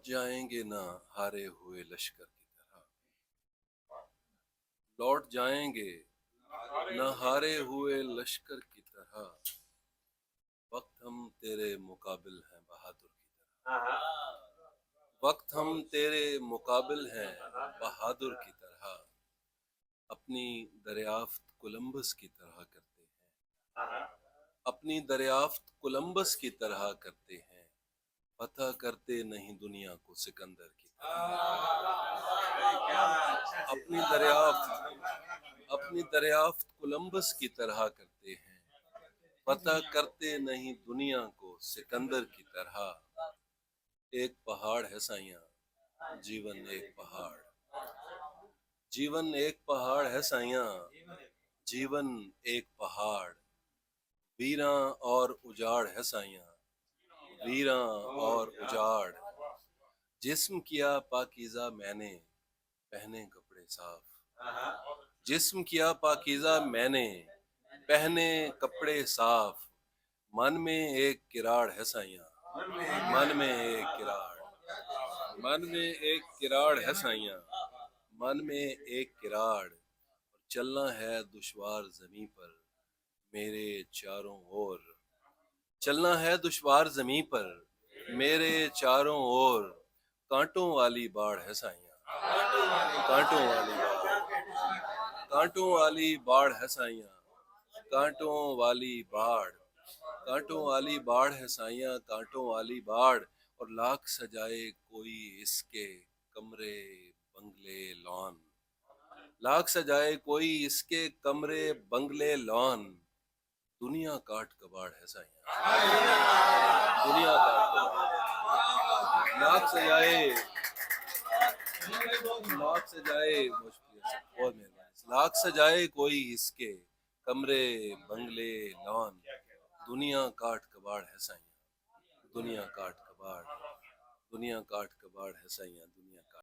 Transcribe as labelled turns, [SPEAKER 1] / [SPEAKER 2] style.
[SPEAKER 1] लौट जाएंगे ना हारे हुए लश्कर की तरह, लौट जाएंगे न हारे हुए लश्कर की तरह। वक्त हम तेरे मुकाबिल हैं बहादुर की तरह, वक्त हम तेरे मुकाबिल हैं बहादुर की तरह। अपनी दरियाफ्त कोलंबस की तरह करते हैं, अपनी दरियाफ्त कोलंबस की तरह करते हैं। पता करते नहीं दुनिया को सिकंदर की तरह। अपनी दरियाफ्त कोलंबस की तरह करते हैं। पता करते नहीं दुनिया को सिकंदर की तरह। एक पहाड़ है साइयां, जीवन एक पहाड़, जीवन एक पहाड़ है साइयां, जीवन एक पहाड़। वीरां और उजाड़ है साइयां, वीरां और उजाड़। जिस्म किया पाकीज़ा मैंने, पहने कपड़े साफ। जिस्म किया पाकीज़ा मैंने, पहने कपड़े साफ। मन में एक किराड़ है साइयां, मन में एक किराड़, मन में एक किराड़ है साइयां, मन में एक किराड़। और चलना है दुश्वार ज़मीं पर मेरे चारों ओर, चलना है दुश्वार ज़मीं पर मेरे चारों ओर। कांटों वाली बाढ़ है साइयां, कांटों वाली बाढ़, कांटों वाली बाढ़ है साइयां, कांटों वाली बाढ़। कांटों वाली बाढ़ है साइयां, कांटों वाली बाढ़। और लाख सजाए कोई इसके कमरे बंगले लॉन, लाख सजाए कोई इसके कमरे बंगले लॉन। दुनिया काट कबाड़ है साइयां, दुनिया काट कबाड़। लाख सजाए, लाख सजाए, बहुत मेहरबानी। लाख सजाए कोई इसके कमरे बंगले लॉन। दुनिया काट कबाड़ है साइयां, दुनिया काट कबाड़, दुनिया काट कबाड़ है साइयां, दुनिया काट।